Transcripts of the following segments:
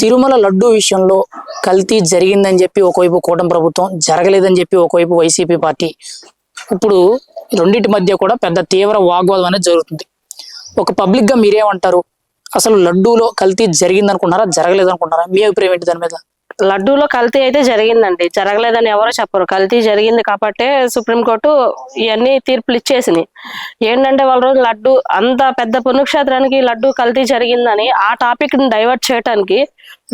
తిరుమల లడ్డు విషయంలో కల్తీ జరిగిందని చెప్పి ఒకవైపు కూటమి ప్రభుత్వం, జరగలేదని చెప్పి ఒకవైపు వైసీపీ పార్టీ. ఇప్పుడు రెండింటి మధ్య కూడా పెద్ద తీవ్ర వాగ్వాదం అనేది జరుగుతుంది. ఒక పబ్లిక్ గా మీరేమంటారు? అసలు లడ్డూలో కల్తీ జరిగిందనుకుంటారా, జరగలేదనుకుంటారా? మీ అభిప్రాయం ఏంటి దాని మీద? లడ్డూలో కల్తీ అయితే జరిగిందండి, జరగలేదని ఎవరో చెప్పరు. కల్తీ జరిగింది కాబట్టి సుప్రీంకోర్టు ఇవన్నీ తీర్పులు ఇచ్చేసింది. ఏంటంటే వాళ్ళ రోజు లడ్డు అంత పెద్ద పుణ్యక్షేత్రానికి లడ్డు కల్తీ జరిగిందని ఆ టాపిక్ ని డైవర్ట్ చేయడానికి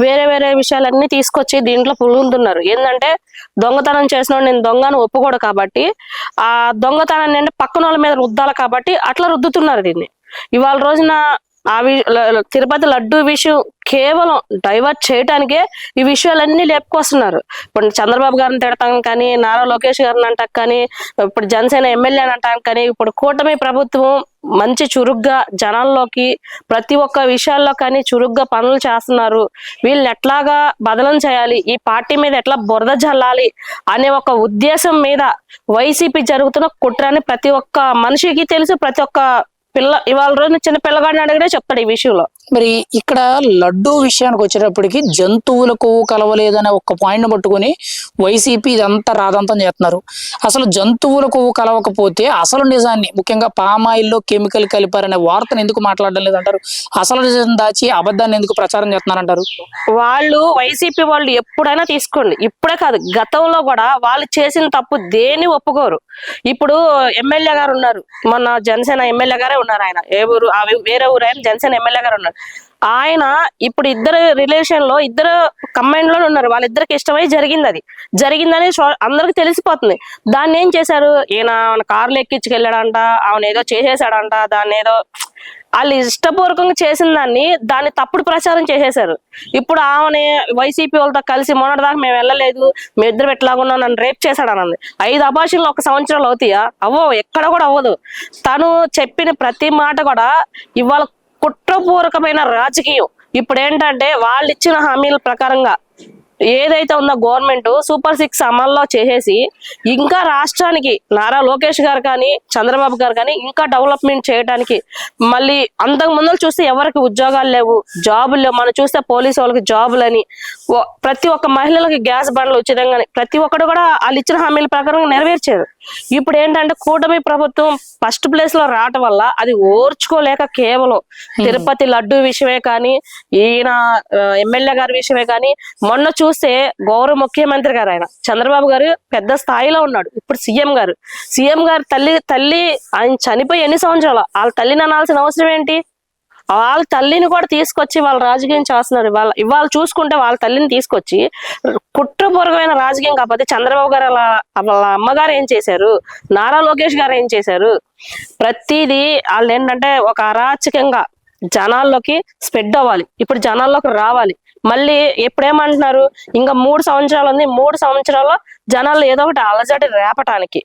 వేరే వేరే విషయాలన్నీ తీసుకొచ్చి దీంట్లో పులుగుతున్నారు. ఏంటంటే దొంగతనం చేసిన నేను దొంగను ఒప్పుకోడు కాబట్టి ఆ దొంగతనాన్ని అంటే పక్కన వాళ్ళ మీద రుద్దాలి కాబట్టి అట్లా రుద్దుతున్నారు దీన్ని. ఇవాళ రోజున తిరుపతి లడ్డు విషయం కేవలం డైవర్ట్ చేయడానికే ఈ విషయాలన్నీ లేపుకొస్తున్నారు. ఇప్పుడు చంద్రబాబు గారిని తిడతాం కానీ, నారా లోకేష్ గారిని అంటాం కానీ, ఇప్పుడు జనసేన ఎమ్మెల్యే అంటాం కానీ, ఇప్పుడు కూటమి ప్రభుత్వం మంచి చురుగ్గా జనాల్లోకి ప్రతి ఒక్క విషయాల్లో కానీ చురుగ్గా పనులు చేస్తున్నారు. వీళ్ళని ఎట్లాగా బదలం చేయాలి, ఈ పార్టీ మీద ఎట్లా బురద జల్లాలి అనే ఒక ఉద్దేశం మీద వైసీపీ జరుగుతున్న కుట్రని ప్రతి ఒక్క మనిషికి తెలుసు. ప్రతి ఒక్క ఇవాళ రోజు చిన్న పిల్లగాడిని అడిగితే చెప్తాడు ఈ విషయంలో. మరి ఇక్కడ లడ్డూ విషయానికి వచ్చేటప్పటికి జంతువుల కొవ్వు కలవలేదనే ఒక పాయింట్ పట్టుకుని వైసీపీ ఇదంతా రాదంతం చేస్తున్నారు. అసలు జంతువుల కొవ్వు కలవకపోతే అసలు నిజాన్ని, ముఖ్యంగా పామాయిల్లో కెమికల్ కలిపారనే వార్తను ఎందుకు మాట్లాడడం లేదంటారు? అసలు నిజం దాచి అబద్ధాన్ని ఎందుకు ప్రచారం చేస్తున్నారంటారు? వాళ్ళు వైసీపీ వాళ్ళు ఎప్పుడైనా తీసుకోండి, ఇప్పుడే కాదు గతంలో కూడా వాళ్ళు చేసిన తప్పు దేని ఒప్పుకోరు. ఇప్పుడు ఎమ్మెల్యే గారు ఉన్నారు, మొన్న జనసేన ఎమ్మెల్యే గారే ఉన్నారు. ఆయన ఏ ఊరు, వేరే ఊరు, ఆయన జనసేన ఎమ్మెల్యే గారు ఉన్నారు. ఆయన ఇప్పుడు ఇద్దరు రిలేషన్ లో ఇద్దరు కంబైండ్ లో ఉన్నారు. వాళ్ళిద్దరికి ఇష్టమై జరిగిందని అందరికి తెలిసిపోతుంది. దాన్ని ఏం చేశారు, ఈయన కార్లు ఎక్కించుకెళ్ళాడంట, ఆమె ఏదో చేసేసాడంట, దాన్ని ఏదో వాళ్ళు ఇష్టపూర్వకంగా చేసిన దాన్ని తప్పుడు ప్రచారం చేసేశారు. ఇప్పుడు ఆమెని వైసీపీ వాళ్ళతో కలిసి మొన్నటిదాకా మేము వెళ్ళలేదు, మీ ఇద్దరు ఎట్లాగున్నా నన్ను రేప్ చేశాడన్నది. 5 అబార్షన్లు 1 సంవత్సరాలు అవుతాయా? అవ్వవు, ఎక్కడ కూడా అవ్వదు. తను చెప్పిన ప్రతి మాట కూడా ఇవాళ కుట్రపూర్వకమైన రాజకీయం. ఇప్పుడు ఏంటంటే వాళ్ళు ఇచ్చిన హామీల ప్రకారంగా ఏదైతే ఉందో గవర్నమెంట్ సూపర్ 6 అమల్లో చేసేసి ఇంకా రాష్ట్రానికి నారా లోకేష్ గారు కానీ చంద్రబాబు గారు కానీ ఇంకా డెవలప్మెంట్ చేయడానికి, మళ్ళీ అంతకు ముందు చూస్తే ఎవరికి ఉద్యోగాలు లేవు, జాబులు లేవు. మనం చూస్తే పోలీసు వాళ్ళకి జాబులని, ప్రతి ఒక్క మహిళలకి గ్యాస్ బండ్లు ఉచితంగా, ప్రతి ఒక్కరు కూడా వాళ్ళు ఇచ్చిన హామీల ప్రకారం నెరవేర్చారు. ఇప్పుడు ఏంటంటే కూటమి ప్రభుత్వం ఫస్ట్ ప్లేస్ లో రావటం వల్ల అది ఓర్చుకోలేక కేవలం తిరుపతి లడ్డు విషయమే కానీ, ఈయన ఎమ్మెల్యే గారి విషయమే కానీ, మొన్న చూస్తే గౌరవ ముఖ్యమంత్రి గారు ఆయన చంద్రబాబు గారు పెద్ద స్థాయిలో ఉన్నాడు. ఇప్పుడు సీఎం గారు తల్లి ఆయన చనిపోయి ఎన్ని సంవత్సరాలు, వాళ్ళ తల్లిని అనాల్సిన అవసరం ఏంటి? వాళ్ళ తల్లిని కూడా తీసుకొచ్చి వాళ్ళ రాజకీయం చేస్తున్నారు. ఇవాళ చూసుకుంటే వాళ్ళ తల్లిని తీసుకొచ్చి కుట్రపూర్వకమైన రాజకీయం. కాకపోతే చంద్రబాబు గారు వాళ్ళ అమ్మగారు ఏం చేశారు, నారా లోకేష్ గారు ఏం చేశారు? ప్రతిదీ వాళ్ళు ఏంటంటే ఒక అరాచకంగా జనాల్లోకి స్ప్రెడ్ అవ్వాలి, ఇప్పుడు జనాల్లోకి రావాలి. మళ్ళీ ఎప్పుడేమంటున్నారు, ఇంకా 3 సంవత్సరాలు ఉంది, 3 సంవత్సరాల్లో జనాల్లో ఏదో ఒకటి అలజడి రేపటానికి.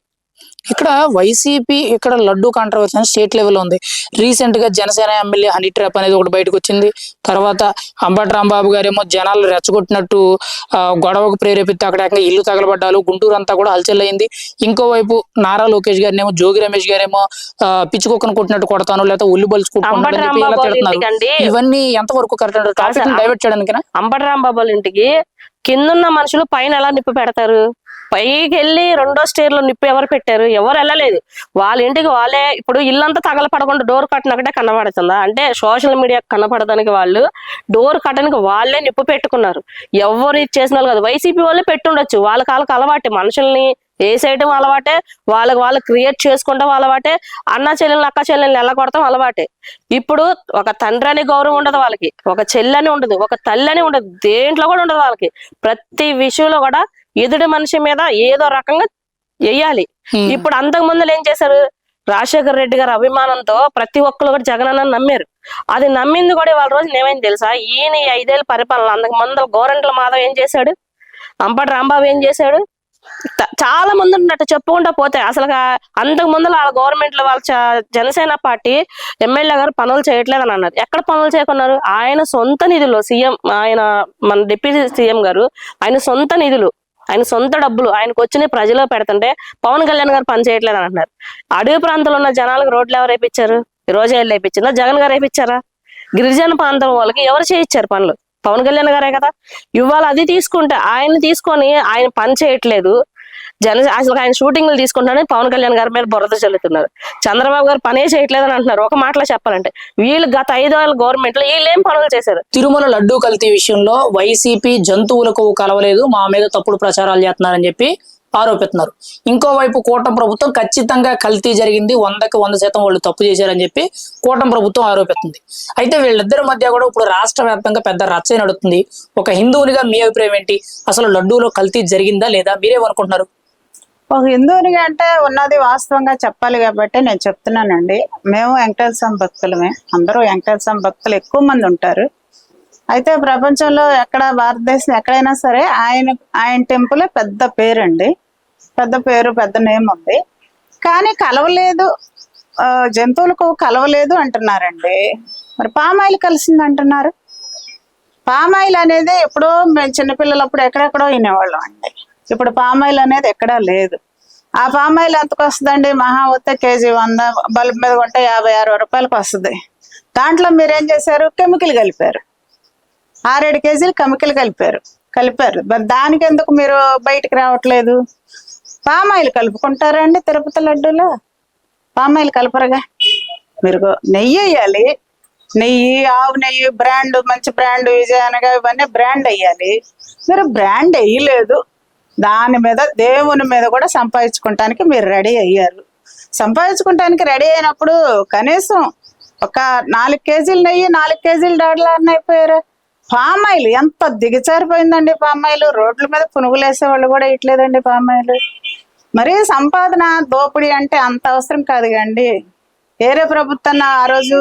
ఇక్కడ వైసీపీ ఇక్కడ లడ్డు కాంట్రవర్సీ అని స్టేట్ లెవెల్లో ఉంది. రీసెంట్ గా జనసేన ఎమ్మెల్యే హనీ ట్రాప్ అనేది ఒకటి బయటకు వచ్చింది. తర్వాత అంబటి రాంబాబు గారేమో జనాలు రెచ్చగొట్టినట్టు గొడవకు ప్రేరేపిస్తే అక్కడ ఇల్లు తగలబడ్డాలు, గుంటూరు అంతా కూడా హల్చల్ అయింది. ఇంకోవైపు నారా లోకేష్ గారినేమో జోగి రమేష్ గారేమో పిచ్చి కుక్కను కొట్టినట్టు కొడతాను, లేకపోతే ఉల్లి బలుచుకుంటాను. ఇవన్నీ ఎంతవరకు కరెక్ట్? టాపిక్ డైవర్ట్ చేయడానికి అంబటి రాంబాబు వాళ్ళ ఇంటికి కిందున్న మనుషులు పైన ఎలా నిప్పు పెడతారు? పైకి వెళ్ళి 2వ స్టేర్ లో నిప్పు ఎవరు పెట్టారు? ఎవరు వెళ్ళలేదు. వాళ్ళ ఇంటికి వాళ్ళే. ఇప్పుడు ఇల్లంతా తగలపడకుండా డోర్ కట్టన్ ఒకటే కనబడుతుందా? అంటే సోషల్ మీడియా కనపడడానికి వాళ్ళు డోర్ కట్టడానికి వాళ్ళే నిప్పు పెట్టుకున్నారు. ఎవరు చేసిన వాళ్ళు కాదు, వైసీపీ వాళ్ళే పెట్టుండొచ్చు. వాళ్ళకి అలవాటే, మనుషుల్ని వేసేయటం అలవాటే, వాళ్ళు క్రియేట్ చేసుకుంటాం అలవాటే, అన్న చెల్లెల్ని అక్క చెల్లెల్ని ఎలా కొడతాం అలవాటే. ఇప్పుడు ఒక తండ్రి అని గౌరవం ఉండదు వాళ్ళకి, ఒక చెల్లని ఉండదు, ఒక తల్లి అని ఉండదు, దేంట్లో కూడా ఉండదు వాళ్ళకి. ప్రతి విషయంలో కూడా ఎదుటి మనిషి మీద ఏదో రకంగా వెయ్యాలి. ఇప్పుడు అంతకు ముందు ఏం చేశారు, రాజశేఖర రెడ్డి గారి అభిమానంతో ప్రతి ఒక్కరు కూడా జగన్ అన్న నమ్మారు. అది నమ్మింది కూడా వాళ్ళ రోజు ఏమైంది తెలుసా? ఈయన 5 ఏళ్ళ పరిపాలన, అంతకు ముందు గోరంట్ల మాధవ్ ఏం చేశాడు, అంబటి రాంబాబు ఏం చేశాడు, చాలా మంది ఉన్నట్టు చెప్పుకుంటా పోతే అసలు అంతకు ముందు వాళ్ళ గవర్నమెంట్ లో వాళ్ళ జనసేన పార్టీ ఎమ్మెల్యే గారు పనులు చేయట్లేదు అని అన్నారు. ఎక్కడ పనులు చేయకున్నారు? ఆయన సొంత నిధులు, సీఎం ఆయన మన డిప్యూటీ సీఎం గారు ఆయన సొంత నిధులు, ఆయన సొంత డబ్బులు ఆయనకు వచ్చిన ప్రజలో పెడుతుంటే పవన్ కళ్యాణ్ గారు పని చేయట్లేదు అని అంటున్నారు. అడవి ప్రాంతంలో ఉన్న జనాలకు రోడ్లు ఎవరు వేయించారు? రోజా వేయించిందా? జగన్ గారు వేయించారా? గిరిజన ప్రాంతం వాళ్ళకి ఎవరు చేయించారు పనులు? పవన్ కళ్యాణ్ గారే కదా. ఇవాళ అది తీసుకుంటే ఆయన తీసుకొని ఆయన పని చేయట్లేదు, అసలు ఆయన షూటింగ్లు తీసుకుంటానని పవన్ కళ్యాణ్ గారి మీద బురద చల్లుతున్నారు. చంద్రబాబు గారు పనే చేయట్లేదు అని అంటున్నారు. ఒక మాటలో చెప్పాలంటే వీళ్ళు గత 5 ఏళ్ళ గవర్నమెంట్ లో వీళ్ళు ఏం పనులు చేశారు? తిరుమల లడ్డూ కల్తీ విషయంలో వైసీపీ జంతువులకు కలవలేదు, మా మీద తప్పుడు ప్రచారాలు చేస్తున్నారని చెప్పి ఆరోపిస్తున్నారు. ఇంకోవైపు కూటమి ప్రభుత్వం ఖచ్చితంగా కల్తీ జరిగింది, 100కి 100% వాళ్ళు తప్పు చేశారని చెప్పి కూటమి ప్రభుత్వం ఆరోపిస్తుంది. అయితే వీళ్ళిద్దరి మధ్య కూడా ఇప్పుడు రాష్ట్ర వ్యాప్తంగా పెద్ద రచ్చ నడుస్తుంది. ఒక హిందువునిగా మీ అభిప్రాయం ఏంటి? అసలు లడ్డూలో కల్తీ జరిగిందా లేదా, మీరేమనుకుంటున్నారు? ఒక హిందువునిగా అంటే ఉన్నది వాస్తవంగా చెప్పాలి కాబట్టి నేను చెప్తున్నానండి. మేము వెంకటేశ్వర స్వామి భక్తులమే, అందరూ వెంకటేశ్వర స్వామి భక్తులు ఎక్కువ మంది ఉంటారు. అయితే ప్రపంచంలో ఎక్కడ భారతదేశం ఎక్కడైనా సరే ఆయన టెంపుల్ పెద్ద పేరండి, పెద్ద పేరు, పెద్ద నేమ్ ఉంది. కానీ కలవలేదు, జంతువులకు కలవలేదు అంటున్నారండి. మరి పామాయిల్ కలిసింది అంటున్నారు. పామాయిల్ అనేది ఎప్పుడో మేము చిన్నపిల్లలప్పుడు ఎక్కడెక్కడో వినేవాళ్ళం అండి. ఇప్పుడు పామాయిల్ అనేది ఎక్కడా లేదు. ఆ పామాయిల్ ఎంతకు వస్తుందండి? మహా వస్తే కేజీ 100, బల్బ్ మీద కొంటే 50-60 రూపాయలకు వస్తుంది. దాంట్లో మీరేం చేశారు? కెమికల్ కలిపారు, 6-7 కేజీలు కెమికల్ కలిపారు. మరి దానికి ఎందుకు మీరు బయటికి రావట్లేదు? పామాయిల్ కలుపుకుంటారండి తిరుపతి లడ్డూలో? పామాయిల్ కలపరుగా. మీరు నెయ్యి వేయాలి, నెయ్యి, ఆవు నెయ్యి, బ్రాండ్, మంచి బ్రాండ్, విజయానగా ఇవన్నీ బ్రాండ్ వేయాలి. మీరు బ్రాండ్ వేయలేదు. దాని మీద, దేవుని మీద కూడా సంపాదించుకోవటానికి మీరు రెడీ అయ్యారు. సంపాదించుకోవటానికి రెడీ అయినప్పుడు కనీసం ఒక 4 కేజీలు నెయ్యి, 4 కేజీలు డాడలాన్ని అయిపోయారు. పామాయిల్ ఎంత దిగజారిపోయిందండి. పామాయిల్ రోడ్ల మీద పునుగులు వేసే వాళ్ళు కూడా ఇట్లేదండి పామాయిల్. మరి సంపాదన దోపిడీ అంటే అంత అవసరం కాదు కండి. వేరే ప్రభుత్వాన్ని ఆ రోజు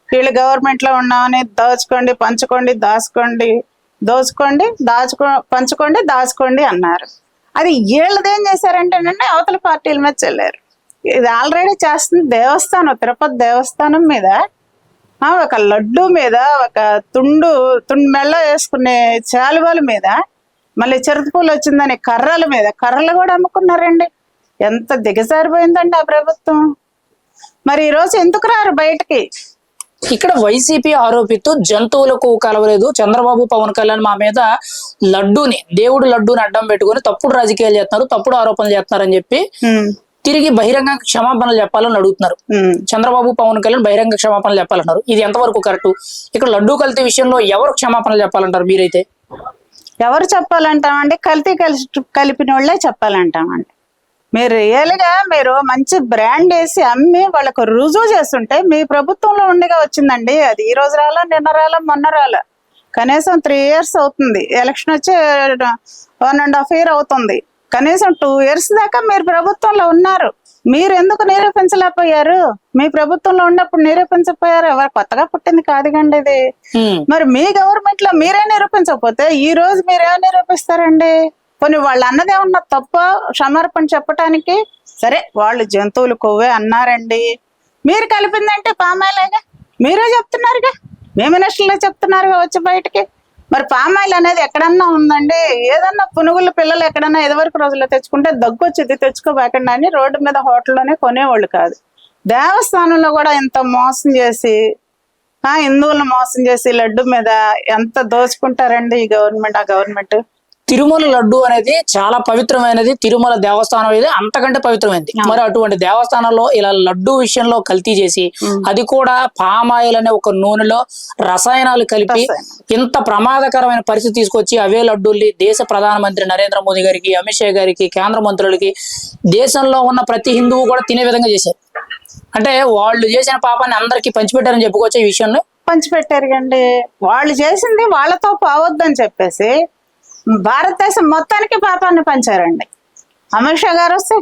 వీళ్ళు గవర్నమెంట్ లో ఉన్నామని దోచుకోండి, పంచుకోండి, పంచుకోండి, దాచుకోండి అన్నారు. అది వీళ్ళదేం చేశారంటే అవతల పార్టీల మీద చెల్లారు. ఇది ఆల్రెడీ చేస్తుంది దేవస్థానం, తిరుపతి దేవస్థానం మీద ఒక లడ్డు మీద, ఒక తుండు మెళ్ళ వేసుకునే చాలువల మీద, మళ్ళీ చిరుతపూలు వచ్చిందని కర్రలు కూడా అమ్ముకున్నారండి. ఎంత దిగజారిపోయిందండి ఆ ప్రభుత్వం. మరి ఈ రోజు ఎందుకు రారు బయటికి? ఇక్కడ వైసీపీ ఆరోపిస్తూ జంతువులకు కలవలేదు, చంద్రబాబు పవన్ కళ్యాణ్ మా మీద దేవుడు లడ్డూని అడ్డం పెట్టుకుని తప్పుడు రాజకీయాలు చేస్తున్నారు, తప్పుడు ఆరోపణలు చేస్తున్నారు అని చెప్పి తిరిగి బహిరంగ క్షమాపణలు చెప్పాలని అడుగుతున్నారు. చంద్రబాబు పవన్ కళ్యాణ్ బహిరంగ క్షమాపణలు చెప్పాలంటారు. ఇది ఎంతవరకు కరెక్ట్? ఇక్కడ లడ్డూ కల్తీ విషయంలో ఎవరు క్షమాపణలు చెప్పాలంటారు మీరైతే? ఎవరు చెప్పాలంటామండి? కలిపిన వాళ్ళే చెప్పాలంటామండి. మీరు రియల్గా మీరు మంచి బ్రాండ్ వేసి అమ్మి వాళ్ళకు రుజువు చేస్తుంటే, మీ ప్రభుత్వంలో ఉండిగా వచ్చిందండి. అది ఈ రోజు రాలా, నిన్న రాలా, మొన్న రాలా, కనీసం 3 years అవుతుంది. ఎలక్షన్ వచ్చి 1.5 year అవుతుంది. కనీసం 2 years దాకా మీరు ప్రభుత్వంలో ఉన్నారు. మీరు ఎందుకు నిరూపించలేకపోయారు? మీ ప్రభుత్వంలో ఉన్నప్పుడు నిరూపించకపోయారు. ఎవరు కొత్తగా పుట్టింది కాదు కండి ఇది. మరి మీ గవర్నమెంట్ లో మీరే నిరూపించకపోతే ఈ రోజు మీరేమో నిరూపిస్తారండి? కొన్ని వాళ్ళు అన్నదేమన్నా తప్ప క్షమార్పణ చెప్పటానికి సరే, వాళ్ళు జంతువులు కొవ్వే అన్నారండి. మీరు కలిపిందంటే పామాయిలేగా, మీరే చెప్తున్నారుగా, మీ మినిస్టర్లే చెప్తున్నారుగా వచ్చి బయటికి. మరి పామాయిల్ అనేది ఎక్కడన్నా ఉందండి? ఏదన్నా పునుగుల పిల్లలు ఎక్కడన్నా ఇదివరకు రోజుల్లో తెచ్చుకుంటే దగ్గు వచ్చేది, తెచ్చుకోబాకండి అని రోడ్డు మీద హోటల్లోనే కొనేవాళ్ళు కాదు. దేవస్థానంలో కూడా ఇంత మోసం చేసి, హిందువులను మోసం చేసి లడ్డు మీద ఎంత దోచుకుంటారండి ఈ గవర్నమెంట్, ఆ గవర్నమెంట్. తిరుమల లడ్డు అనేది చాలా పవిత్రమైనది. తిరుమల దేవస్థానం అనేది అంతకంటే పవిత్రమైనది. మరి అటువంటి దేవస్థానంలో ఇలా లడ్డు విషయంలో కల్తీ చేసి, అది కూడా పామాయిల్ అనే ఒక నూనెలో రసాయనాలు కలిపి ఇంత ప్రమాదకరమైన పరిస్థితి తీసుకొచ్చి అవే లడ్డూల్ని దేశ ప్రధానమంత్రి నరేంద్ర మోదీ గారికి, అమిత్ షా గారికి, కేంద్ర మంత్రులకి, దేశంలో ఉన్న ప్రతి హిందువు కూడా తినే విధంగా చేశారు. అంటే వాళ్ళు చేసిన పాపాన్ని అందరికీ పంచిపెట్టారని చెప్పుకోవచ్చు. ఈ విషయంలో పంచిపెట్టారు కండి. వాళ్ళు చేసింది వాళ్ళతో పోవద్దని చెప్పేసి భారతదేశం మొత్తానికి పాపాన్ని పంచారండి. అమిత్ షా గారు వస్తే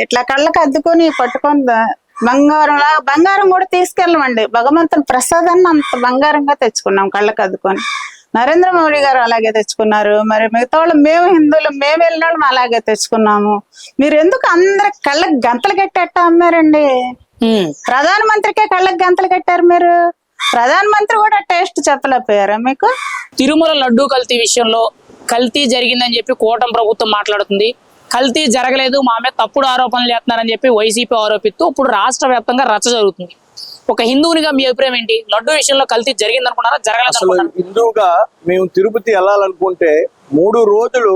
ఇట్లా కళ్ళకి అద్దుకొని పట్టుకొని బంగారం కూడా తీసుకెళ్ళమండి. భగవంతుని ప్రసాదాన్ని అంత బంగారంగా తెచ్చుకున్నాం కళ్ళకి అద్దుకొని. నరేంద్ర మోడీ గారు అలాగే తెచ్చుకున్నారు. మరి మిగతా వాళ్ళు, మేము హిందువులు, మేము వెళ్ళిన వాళ్ళం అలాగే తెచ్చుకున్నాము. మీరు ఎందుకు అందరికి కళ్ళకి గంతలు కట్టేట అమ్మారండి? ప్రధానమంత్రికే కళ్ళకి గంతలు కట్టారు మీరు. ప్రధానమంత్రి కూడా టేస్ట్ చెప్పలేకపోయారా మీకు? తిరుమల లడ్డూ కల్తీ విషయంలో కల్తీ జరిగిందని చెప్పి కూటమి ప్రభుత్వం మాట్లాడుతుంది. కల్తీ జరగలేదు, మా మీద తప్పుడు ఆరోపణలు చేస్తున్నారని చెప్పి వైసీపీ ఆరోపిస్తూ ఇప్పుడు రాష్ట్ర వ్యాప్తంగా రచ్చ జరుగుతుంది. ఒక హిందువునిగా మీ అభిప్రాయం ఏంటి? లడ్డు విషయంలో కల్తీ జరిగింది అనుకున్నారా, జరగలేదు అసలు అనుకున్నారా? హిందువుగా మేము తిరుపతి వెళ్ళాలనుకుంటే 3 రోజులు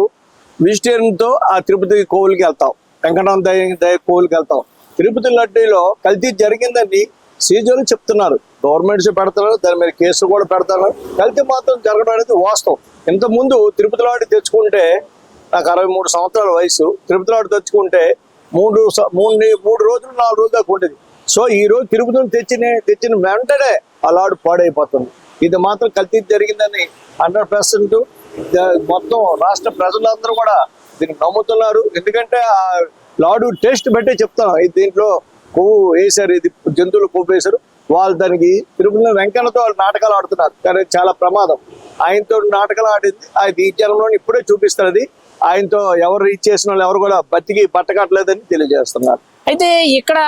వెజిటేరియన్ తో ఆ తిరుపతి కోవిల్కి వెళ్తాం, వెంకటరామ దయ కోవిల్కి వెళ్తాం. తిరుపతి లడ్డూలో కల్తీ జరిగిందని సీజన్లు చెప్తున్నారు, గవర్నమెంట్స్ పెడతారు, దాని మీద కేసులు కూడా పెడతారు. కల్తీ మాత్రం జరగడం అనేది వాస్తవం. ఇంత ముందు తిరుపతి లాడు తెచ్చుకుంటే నాకు 63 సంవత్సరాల వయసు, తిరుపతి లాడు తెచ్చుకుంటే 3 రోజులు 4 రోజులు దాకా ఉండేది. సో ఈ రోజు తిరుపతిని తెచ్చిన వెంటనే ఆ లాడు పాడైపోతుంది. ఇది మాత్రం కల్తీ జరిగిందని 100% మొత్తం రాష్ట్ర ప్రజలందరూ కూడా దీన్ని నమ్ముతున్నారు. ఎందుకంటే ఆ లాడు టేస్ట్ బట్టే చెప్తాం, ఇది దీంట్లో కొవ్వు వేశారు, ఇది జంతువులు కొవ్వు వేశారు. వాళ్ళు దానికి తిరుపతిలో వెంకన్నతో వాళ్ళు నాటకాలు ఆడుతున్నారు, కానీ చాలా ప్రమాదం. ఆయనతో నాటకాలు ఆడింది అది ఈ జనంలో ఇప్పుడే చూపిస్తారు. అది ఆయనతో ఎవరు రీచ్ చేసిన వాళ్ళు ఎవరు కూడా బతికి బట్టకట్లేదని తెలియజేస్తున్నారు. అయితే ఇక్కడ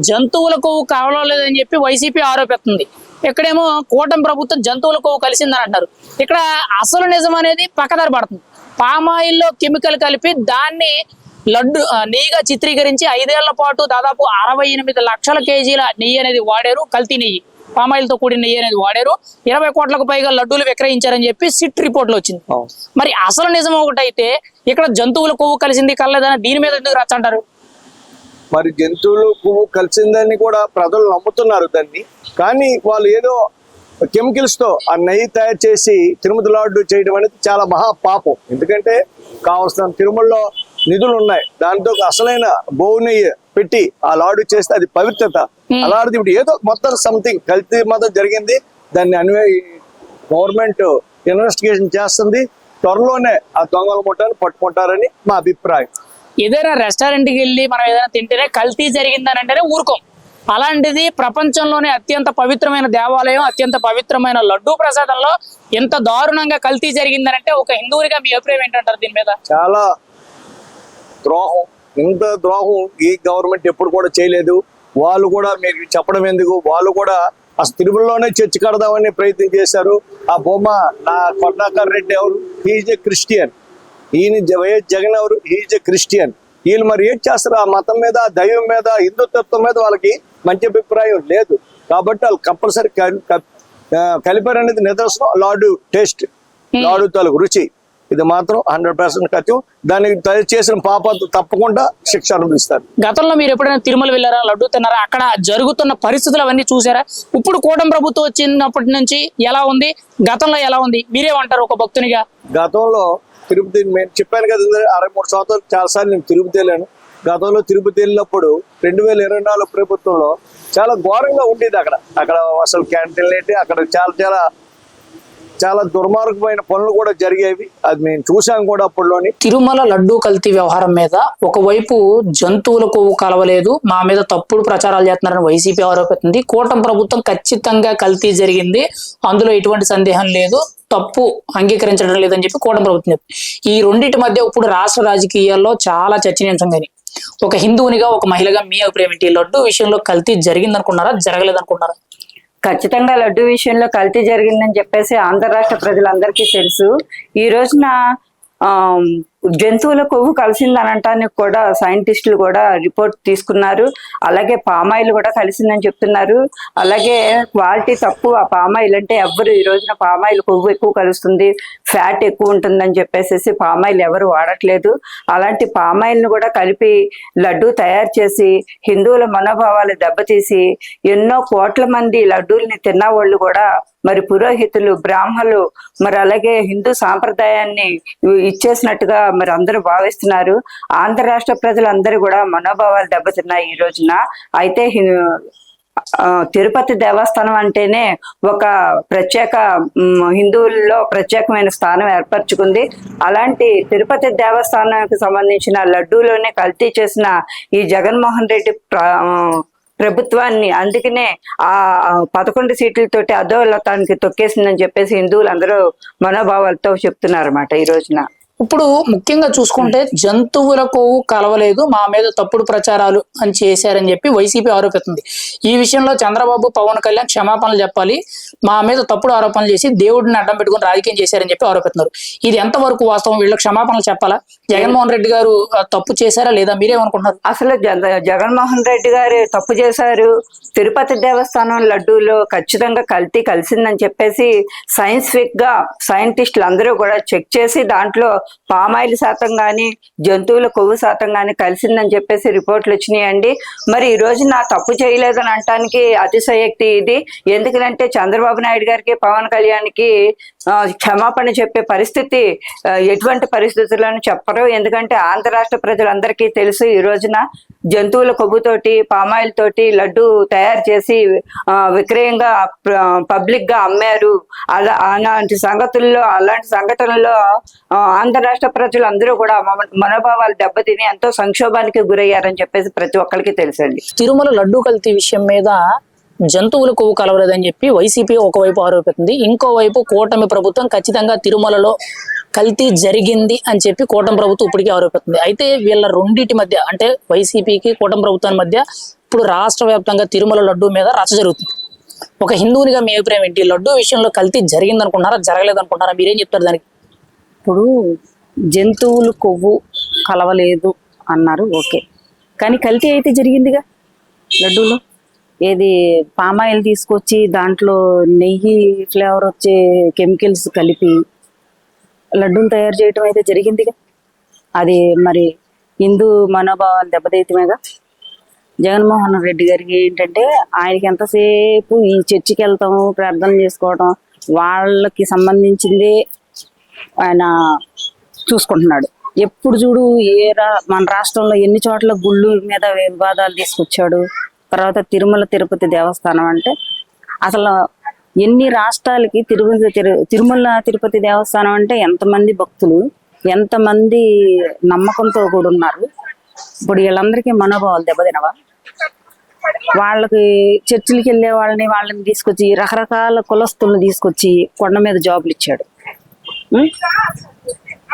జంతువుల కొవ్వు కావలేదని చెప్పి వైసీపీ ఆరోపిస్తుంది, ఇక్కడేమో కూటమి ప్రభుత్వం జంతువుల కొవ్వు కలిసిందని అంటారు. ఇక్కడ అసలు నిజం అనేది పక్కదారి పడుతుంది. పామాయిల్లో కెమికల్ కలిపి దాన్ని లడ్డు నెయ్యిగా చిత్రీకరించి 5 ఏళ్ల పాటు దాదాపు 68 లక్షల కేజీల నెయ్యి అనేది వాడారు, కల్తీ నెయ్యి, పామాయిల్తో కూడిన నెయ్యి అనేది వాడారు. 20 కోట్లకు పైగా లడ్డూలు విక్రయించారని చెప్పి సిట్ రిపోర్ట్ లో వచ్చింది. మరి అసలు నిజం ఒకటైతే ఇక్కడ జంతువుల కొవ్వు కలిసింది కలలేదని దీని మీద ఎందుకు రచ్చంటారు? మరి జంతువులు కొవ్వు కలిసిందని కూడా ప్రజలు నమ్ముతున్నారు దాన్ని, కానీ వాళ్ళు ఏదో కెమికల్స్ తో ఆ నెయ్యి తయారు చేసి తిరుమల లాడ్డు చేయడం అనేది చాలా మహా పాపం. ఎందుకంటే కావలసిన తిరుమలలో నిధులు ఉన్నాయి, దాంతో అసలైన గోవు నెయ్యి పెట్టి ఆ లాడు చేస్తే అది పవిత్రత. అలాంటిది ఇప్పుడు ఏదో మొత్తం సంథింగ్ కల్తీ మాత్రం జరిగింది, దాన్ని గవర్నమెంట్ ఇన్వెస్టిగేషన్ చేస్తుంది. త్వరలోనే ఆ దొంగల ముఠాన్ని పట్టుకుంటారని మా అభిప్రాయం. ఏదైనా రెస్టారెంట్కి వెళ్ళి మనం ఏదైనా తింటేనే కల్తీ జరిగిందని అంటేనే ఊరుకోం. అలాంటిది ప్రపంచంలోనే అత్యంత పవిత్రమైన దేవాలయం, అత్యంత పవిత్రమైన లడ్డూ ప్రసాదంలో ఎంత దారుణంగా కల్తీ జరిగిందని అంటే ఒక హిందువునిగా మీ అభిప్రాయం ఏంటంటారు దీని మీద? చాలా ద్రోహం, ఇంత ద్రోహం ఈ గవర్నమెంట్ ఎప్పుడు కూడా చేయలేదు. వాళ్ళు కూడా మీకు చెప్పడం ఎందుకు, వాళ్ళు కూడా అసలు తిరుమలలోనే చర్చి కడదామని ప్రయత్నం చేశారు. ఆ బొమ్మ నా కొట్టాకర్ రెడ్డి ఎవరు, హీజ్ ఎ క్రిస్టియన్, ఈయన వైఎస్ జగన్ ఎవరు, హీజ్ ఎ క్రిస్టియన్. వీళ్ళు మరి ఏం చేస్తారు, ఆ మతం మీద, ఆ దైవం మీద, హిందుత్వం మీద వాళ్ళకి మంచి అభిప్రాయం లేదు. కాబట్టి వాళ్ళు కంపల్సరీ కలిపారు అనేది నిదర్శనం. లాడు టేస్ట్, లాడు తాలూకు రుచి, ఇది మాత్రం 100% ఖచ్చితం. దానికి తయారు చేసిన పాప తప్పకుండా శిక్ష అనుభవిస్తారు. గతంలో మీరు ఎప్పుడైనా తిరుమల వెళ్ళారా, లడ్డూ తిన్నారా, అక్కడ జరుగుతున్న పరిస్థితులు అవన్నీ చూసారా? ఇప్పుడు కూటమి ప్రభుత్వం వచ్చినప్పటి నుంచి ఎలా ఉంది, గతంలో ఎలా ఉంది, మీరేమంటారు ఒక భక్తునిగా? గతంలో తిరుపతి నేను చెప్పాను కదా, 63 సంవత్సరాలు చాలాసార్లు నేను తిరుపతి వెళ్ళాను. గతంలో తిరుపతి వెళ్ళినప్పుడు 2024 ప్రభుత్వంలో చాలా ఘోరంగా ఉండేది. అక్కడ అసలు క్యాంటీన్లు ఏంటి, అక్కడ చాలా దుర్మార్గమైన పనులు కూడా జరిగేవి. అది మేము చూసాం కూడా అప్పట్లోని. తిరుమల లడ్డూ కల్తీ వ్యవహారం మీద ఒకవైపు జంతువుల కొవ్వు కలవలేదు, మా మీద తప్పుడు ప్రచారాలు చేస్తున్నారని వైసీపీ ఆరోపిస్తుంది. కూటమి ప్రభుత్వం ఖచ్చితంగా కల్తీ జరిగింది, అందులో ఎటువంటి సందేహం లేదు, తప్పు అంగీకరించడం లేదని చెప్పి కూటమి ప్రభుత్వం చెప్తుంది. ఈ రెండింటి మధ్య ఇప్పుడు రాష్ట్ర రాజకీయాల్లో చాలా చర్చనీయాంశంగా ఒక హిందువునిగా, ఒక మహిళగా మీ అభిప్రాయం ఏంటి? లడ్డూ విషయంలో కల్తీ జరిగిందనుకున్నారా, జరగలేదనుకున్నారా? ఖచ్చితంగా లడ్డు విషయంలో కల్తీ జరిగిందని చెప్పేసి ఆంధ్ర రాష్ట్ర ప్రజలందరికీ తెలుసు. ఈ రోజున జంతువుల కొవ్వు కలిసిందని అనటానికి కూడా సైంటిస్టులు కూడా రిపోర్ట్ తీసుకున్నారు. అలాగే పామాయిల్ కూడా కలిసిందని చెప్తున్నారు. అలాగే క్వాలిటీ తక్కువ పామాయిల్ అంటే ఎవరు ఈ రోజున పామాయిల్ కొవ్వు ఎక్కువ కలుస్తుంది, ఫ్యాట్ ఎక్కువ ఉంటుందని చెప్పేసి పామాయిల్ ఎవరు వాడట్లేదు. అలాంటి పామాయిల్ను కూడా కలిపి లడ్డు తయారు చేసి హిందువుల మనోభావాలు దెబ్బతీసి ఎన్నో కోట్ల మంది లడ్డూల్ని తిన్నవాళ్ళు కూడా మరి పురోహితులు, బ్రాహ్మణులు, మరి అలాగే హిందూ సాంప్రదాయాన్ని ఇచ్చేసినట్టుగా మరి అందరూ భావిస్తున్నారు. ఆంధ్ర రాష్ట్ర ప్రజలందరూ కూడా మనోభావాలు దెబ్బతిన్నాయి ఈ రోజున. అయితే తిరుపతి దేవస్థానం అంటేనే ఒక ప్రత్యేక హిందువుల్లో ప్రత్యేకమైన స్థానం ఏర్పరచుకుంది. అలాంటి తిరుపతి దేవస్థానానికి సంబంధించిన లడ్డూలోనే కల్తీ చేసిన ఈ జగన్మోహన్ రెడ్డి ప్రభుత్వాన్ని అందుకనే ఆ 11 సీట్లతోటి అధోలోకానికి తొక్కేసిందని చెప్పేసి హిందువులు అందరూ మనోభావాలతో చెప్తున్నారు అన్నమాట ఈ రోజున. ఇప్పుడు ముఖ్యంగా చూసుకుంటే జంతువుల కొవ్వు కలవలేదు, మా మీద తప్పుడు ప్రచారాలు అని చేశారని చెప్పి వైసీపీ ఆరోపిస్తుంది. ఈ విషయంలో చంద్రబాబు, పవన్ కళ్యాణ్ క్షమాపణలు చెప్పాలి, మా మీద తప్పుడు ఆరోపణలు చేసి దేవుడిని అడ్డం పెట్టుకుని రాజకీయం చేశారని చెప్పి ఆరోపిస్తున్నారు. ఇది ఎంతవరకు వాస్తవం? వీళ్ళకి క్షమాపణలు చెప్పాలా? జగన్మోహన్ రెడ్డి గారు తప్పు చేశారా లేదా, మీరేమనుకుంటున్నారు? అసలు జగన్మోహన్ రెడ్డి గారు తప్పు చేశారు. తిరుపతి దేవస్థానం లడ్డూలో ఖచ్చితంగా కల్తీ కలిసిందని చెప్పేసి సైంటిఫిక్ గా సైంటిస్టులు అందరూ కూడా చెక్ చేసి దాంట్లో పామాయిల్ శాతం కానీ జంతువుల కొవ్వు శాతం కానీ కలిసిందని చెప్పేసి రిపోర్ట్లు వచ్చినాయండి. మరి ఈ రోజు నా తప్పు చేయలేదని అనటానికి అతిశయోక్తి ఇది. ఎందుకంటే చంద్రబాబు నాయుడు గారికి, పవన్ కళ్యాణ్కి క్షమాపణ చెప్పే పరిస్థితి ఎటువంటి పరిస్థితులను చెప్పరు. ఎందుకంటే ఆంధ్ర రాష్ట్ర ప్రజలందరికీ తెలుసు, ఈ రోజున జంతువుల కొవ్వుతోటి పామాయిల్ తోటి లడ్డు తయారు చేసి విక్రయంగా పబ్లిక్ గా అమ్మారు. అలాంటి సంఘటనల్లో ఆంధ్ర రాష్ట్ర ప్రజలు అందరూ కూడా మనోభావాలు దెబ్బతిని ఎంతో సంక్షోభానికి గురయ్యారని చెప్పేసి ప్రతి ఒక్కరికి తెలుసండి. తిరుమల లడ్డు కల్తీ విషయం మీద జంతువుల కొవ్వు కలవలేదని చెప్పి వైసీపీ ఒకవైపు ఆరోపిస్తుంది, ఇంకోవైపు కూటమి ప్రభుత్వం ఖచ్చితంగా తిరుమలలో కల్తీ జరిగింది అని చెప్పి కూటమి ప్రభుత్వం ఇప్పటికీ ఆరోపిస్తుంది. అయితే వీళ్ళ రెండింటి మధ్య, అంటే వైసీపీకి కూటమి ప్రభుత్వానికి మధ్య ఇప్పుడు రాష్ట్ర వ్యాప్తంగా తిరుమల లడ్డు మీద రచ్చ జరుగుతుంది. ఒక హిందువునిగా మీ అభిప్రాయం ఏంటి? లడ్డు విషయంలో కల్తీ జరిగింది అనుకుంటారా, జరగలేదు అనుకుంటారా? మీరేం చెప్తారు దానికి? ఇప్పుడు జంతువులు కొవ్వు కలవలేదు అన్నారు, ఓకే, కానీ కల్తీ అయితే జరిగిందిగా లడ్డూలో. ఏది పామాయిల్ తీసుకొచ్చి దాంట్లో నెయ్యి ఫ్లేవర్ వచ్చే కెమికల్స్ కలిపి లడ్డూలు తయారు చేయటం అయితే జరిగిందిగా. అది మరి హిందూ మనోభావాలు దెబ్బతీయటమేగా. జగన్మోహన్ రెడ్డి గారికి ఏంటంటే ఆయనకి ఎంతసేపు ఈ చర్చికి వెళ్తాము, ప్రార్థన చేసుకోవడం, వాళ్ళకి సంబంధించిందే ఆయన చూసుకుంటున్నాడు. ఎప్పుడు చూడు మన రాష్ట్రంలో ఎన్ని చోట్ల గుళ్ళు మీద వివాదాలు తీసుకొచ్చాడు. తర్వాత తిరుపతి దేవస్థానం అంటే అసలు ఎన్ని రాష్ట్రాలకి తిరుమల తిరుపతి దేవస్థానం అంటే ఎంతమంది భక్తులు, ఎంతమంది నమ్మకంతో కూడా ఉన్నారు. ఇప్పుడు వీళ్ళందరికీ మనోభావాలు దెబ్బతినవా? వాళ్ళకి చర్చిలకి వెళ్ళే వాళ్ళని తీసుకొచ్చి రకరకాల కులస్తులను తీసుకొచ్చి కొండ మీద జాబులు ఇచ్చాడు.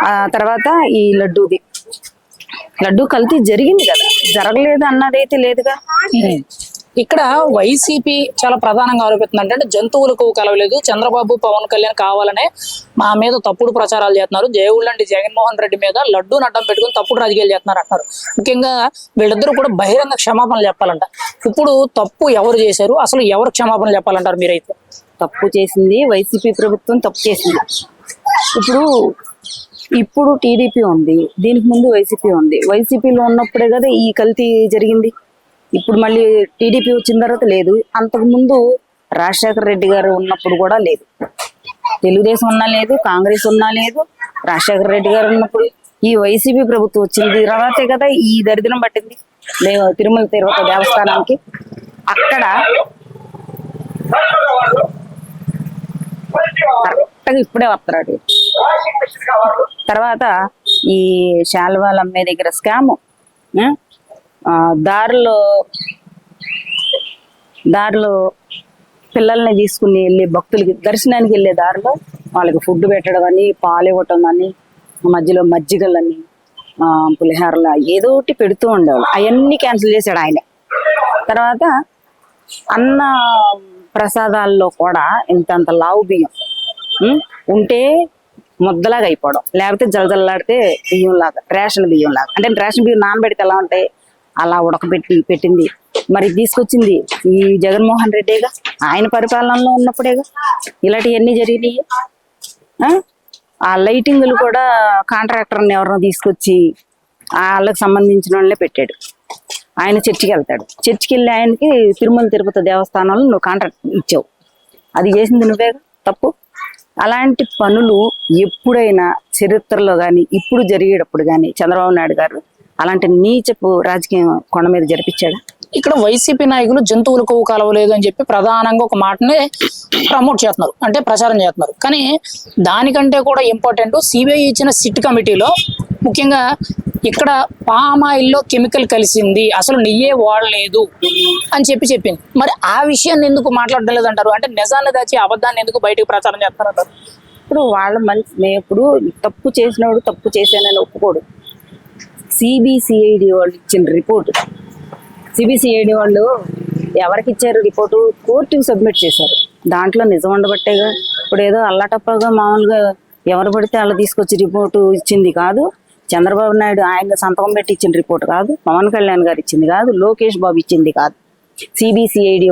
ఆ తర్వాత ఈ లడ్డు కల్తీ జరిగింది కదా, జరగలేదు అన్నదైతే లేదుగా. ఇక్కడ వైసీపీ చాలా ప్రధానంగా ఆరోపిస్తుంది అంటే జంతువులకు కలవలేదు, చంద్రబాబు, పవన్ కళ్యాణ్ కావాలనే మా మీద తప్పుడు ప్రచారాలు చేస్తున్నారు, దేవుళ్ళంటి జగన్మోహన్ రెడ్డి మీద లడ్డూని అడ్డం పెట్టుకుని తప్పుడు రాజకీయాలు చేస్తున్నారు అంటున్నారు. ముఖ్యంగా వీళ్ళిద్దరూ కూడా బహిరంగ క్షమాపణలు చెప్పాలంట. ఇప్పుడు తప్పు ఎవరు చేశారు, అసలు ఎవరు క్షమాపణలు చెప్పాలంటారు మీరైతే? తప్పు చేసింది వైసీపీ ప్రభుత్వం, తప్పు చేసింది. ఇప్పుడు టీడీపీ ఉంది, దీనికి ముందు వైసీపీ ఉంది. వైసీపీలో ఉన్నప్పుడే కదా ఈ కల్తీ జరిగింది. ఇప్పుడు మళ్ళీ టీడీపీ వచ్చిన తర్వాత లేదు. అంతకుముందు రాజశేఖర రెడ్డి గారు ఉన్నప్పుడు కూడా లేదు. తెలుగుదేశం ఉన్నా లేదు, కాంగ్రెస్ ఉన్నా లేదు. రాజశేఖర రెడ్డి గారు ఉన్నప్పుడు ఈ వైసీపీ ప్రభుత్వం వచ్చింది తర్వాతే కదా ఈ దరిద్రం పట్టింది తిరుమల తిరుపతి దేవస్థానానికి. అక్కడ కరెక్ట్గా ఇప్పుడే వస్తున్నాడు. తర్వాత ఈ శాల్వాలు అమ్మే దగ్గర స్కామ్, దారిలో పిల్లల్ని తీసుకుని వెళ్ళి భక్తులకి దర్శనానికి వెళ్ళే దారిలో వాళ్ళకి ఫుడ్ పెట్టడం అని, పాలు ఇవ్వటం అని, మధ్యలో మజ్జిగలని, పులిహారలు ఏదో ఒకటి పెడుతూ ఉండేవాళ్ళు. అవన్నీ క్యాన్సిల్ చేశాడు ఆయనే. తర్వాత అన్న ప్రసాదాల్లో కూడా ఇంతంత లావు బియ్యం ఉంటే ముద్దలాగా అయిపోవడం, లేకపోతే జలజల్లాడితే బియ్యం లాగా, రేషన్ బియ్యం లాగా. అంటే రేషన్ బియ్యం నానబెడితే ఎలా ఉంటాయి అలా పెట్టింది. మరి తీసుకొచ్చింది ఈ జగన్మోహన్ రెడ్డిగా, ఆయన పరిపాలనలో ఉన్నప్పుడేగా ఇలాంటివన్నీ జరిగినాయి. ఆ లైటింగ్లు కూడా కాంట్రాక్టర్ని ఎవరినో తీసుకొచ్చి వాళ్ళకి సంబంధించిన వాళ్ళే పెట్టాడు. ఆయన చర్చికి వెళ్తాడు, చర్చికి వెళ్ళి ఆయనకి తిరుమల తిరుపతి దేవస్థానంలో నువ్వు కాంట్రాక్ట్ ఇచ్చావు, అది చేసింది నువ్వేగా, తప్పు. అలాంటి పనులు ఎప్పుడైనా చరిత్రలో కానీ ఇప్పుడు జరిగేటప్పుడు కానీ చంద్రబాబు నాయుడు గారు అలాంటి నీచపు రాజకీయం కొండ మీద జరిపించాడు. ఇక్కడ వైసీపీ నాయకులు జంతువుల కొవ్వు కలవలేదు అని చెప్పి ప్రధానంగా ఒక మాటని ప్రమోట్ చేస్తున్నారు, అంటే ప్రచారం చేస్తున్నారు. కానీ దానికంటే కూడా ఇంపార్టెంట్, సిబిఐ ఇచ్చిన సిట్ కమిటీలో ముఖ్యంగా ఇక్కడ పామాయిల్లో కెమికల్ కలిసింది, అసలు నెయ్యే వాడలేదు అని చెప్పింది. మరి ఆ విషయాన్ని ఎందుకు మాట్లాడడం లేదంటారు? అంటే నిజాన్ని దాచి అబద్ధాన్ని ఎందుకు బయటకు ప్రచారం చేస్తారంటారు? ఇప్పుడు వాళ్ళ ఇప్పుడు తప్పు చేసినోడు తప్పు చేశానని ఒప్పుకోడు. సిబిసిఐడి వాళ్ళు ఇచ్చిన రిపోర్టు, సిబిసిఐడి వాళ్ళు ఎవరికి ఇచ్చారు రిపోర్టు? కోర్టుకి సబ్మిట్ చేశారు. దాంట్లో నిజం ఉండబట్టేగా. ఇప్పుడు ఏదో అల్లాటప్పగా మామూలుగా ఎవరు పడితే అలా తీసుకొచ్చి రిపోర్టు ఇచ్చింది కాదు. చంద్రబాబు నాయుడు ఆయన సంతకం పెట్టి ఇచ్చిన రిపోర్ట్ కాదు, పవన్ కళ్యాణ్ గారు ఇచ్చింది కాదు, లోకేష్ బాబు ఇచ్చింది కాదు. సిబిసిఐడి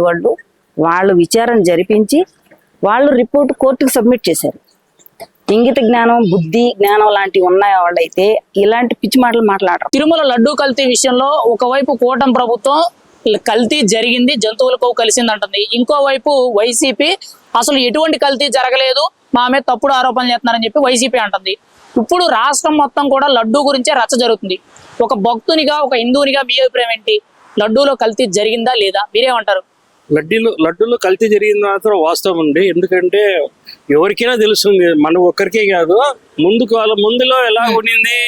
వాళ్ళు విచారణ జరిపించి వాళ్ళు రిపోర్ట్ కోర్టుకు సబ్మిట్ చేశారు. ఇంగిత జ్ఞానం, బుద్ధి జ్ఞానం లాంటివి ఉన్న వాళ్ళైతే ఇలాంటి పిచ్చి మాటలు మాట్లాడరు. తిరుమల లడ్డూ కల్తీ విషయంలో ఒకవైపు కూటమి ప్రభుత్వం కల్తీ జరిగింది, జంతువులకు కలిసింది అంటుంది. ఇంకోవైపు వైసీపీ అసలు ఎటువంటి కల్తీ జరగలేదు, మా మీద తప్పుడు ఆరోపణలు చేస్తున్నారని చెప్పి వైసీపీ అంటుంది. ఇప్పుడు రాష్ట్రం మొత్తం కూడా లడ్డూ గురించే రచ్చ జరుగుతుంది. ఒక భక్తునిగా, ఒక హిందువునిగా మీ అభిప్రాయం ఏంటి? లడ్డూలో కల్తీ జరిగిందా లేదా? మీరేమంటారు? లడ్డూలో కల్తీ జరిగింది మాత్రం వాస్తవం అండి. ఎందుకంటే ఎవరికైనా తెలుస్తుంది, మనం ఒక్కరికే కాదు. ముందులో ఎలా ఉండింది,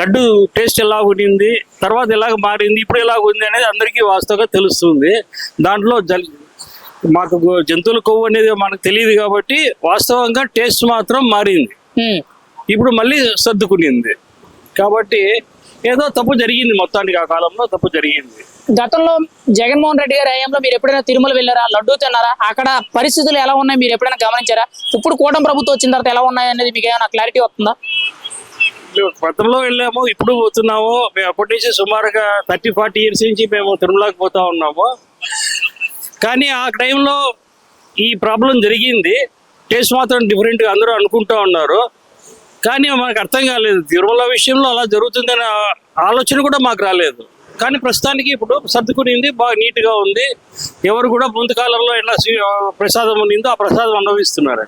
లడ్డు టేస్ట్ ఎలా ఉండింది, తర్వాత ఎలాగ మారింది, ఇప్పుడు ఎలా ఉంది అనేది అందరికీ వాస్తవంగా తెలుస్తుంది. దాంట్లో మాకు జంతువుల కొవ్వు అనేది మనకు తెలియదు కాబట్టి వాస్తవంగా టేస్ట్ మాత్రం మారింది. ఇప్పుడు మళ్ళీ సర్దుకునింది కాబట్టి ఏదో తప్పు జరిగింది, మొత్తానికి ఆ కాలంలో తప్పు జరిగింది. గతంలో జగన్మోహన్ రెడ్డి గారి హయాంలో మీరు ఎప్పుడైనా తిరుమల వెళ్ళారా? లడ్డూ తిన్నారా? అక్కడ పరిస్థితులు ఎలా ఉన్నాయి మీరు ఎప్పుడైనా గమనించారా? ఇప్పుడు కూటమి ప్రభుత్వం వచ్చిన తర్వాత ఎలా ఉన్నాయి అనేది మీకు ఏమైనా క్లారిటీ వస్తుందా? గతంలో వెళ్ళాము, ఇప్పుడు పోతున్నాము. మేము అప్పటి నుంచి సుమారుగా 30-40 ఇయర్స్ నుంచి మేము తిరుమలకి పోతా ఉన్నాము. కానీ ఆ టైంలో ఈ ప్రాబ్లం జరిగింది. టేస్ట్ మాత్రం డిఫరెంట్గా అందరూ అనుకుంటూ ఉన్నారు. కానీ మనకు అర్థం కాలేదు, తిరుమల విషయంలో అలా జరుగుతుందనే ఆలోచన కూడా మాకు రాలేదు. కానీ ప్రస్తుతానికి ఇప్పుడు సర్దుకునింది, బాగా నీట్గా ఉంది. ఎవరు కూడా ముందు కాలంలో ఎలా ప్రసాదం ఉన్నిందో ఆ ప్రసాదం అనుభవిస్తున్నారు.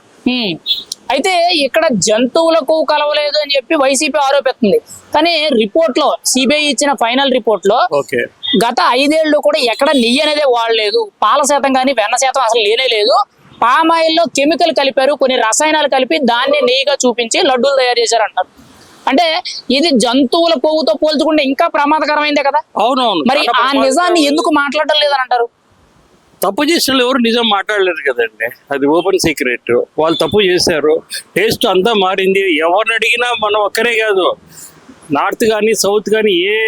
అయితే ఇక్కడ జంతువులకు కలవలేదు అని చెప్పి వైసీపీ ఆరోపిస్తుంది. కానీ రిపోర్ట్ లో, సిబిఐ ఇచ్చిన ఫైనల్ రిపోర్ట్ లో గత 5 ఏళ్ళు కూడా ఎక్కడ నెయ్యి అనేది వాడలేదు, పాల శాతం కానీ వెన్న శాతం అసలు లేనే లేదు. పామాయిల్లో కెమికల్ కలిపారు, కొన్ని రసాయనాలు కలిపి దాన్ని నెయ్యిగా చూపించి లడ్డూలు తయారు చేశారు అంటారు. అంటే ఇది జంతువుల కొవ్వుతో పోల్చుకుంటే ఇంకా ప్రమాదకరమైందే కదా. అవునవును. మరి ఆ నిజాన్ని ఎందుకు మాట్లాడడం లేదని అంటారు? తప్పు చేసిన ఎవరు నిజం మాట్లాడలేదు కదండి, అది ఓపెన్ సీక్రెట్. వాళ్ళు తప్పు చేశారు, టేస్ట్ అంతా మారింది. ఎవరిని అడిగినా మనం ఒక్కరే కాదు, నార్త్ కానీ సౌత్ కానీ ఏ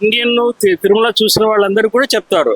ఇండియన్ తిరుమల చూసిన వాళ్ళందరూ కూడా చెప్తారు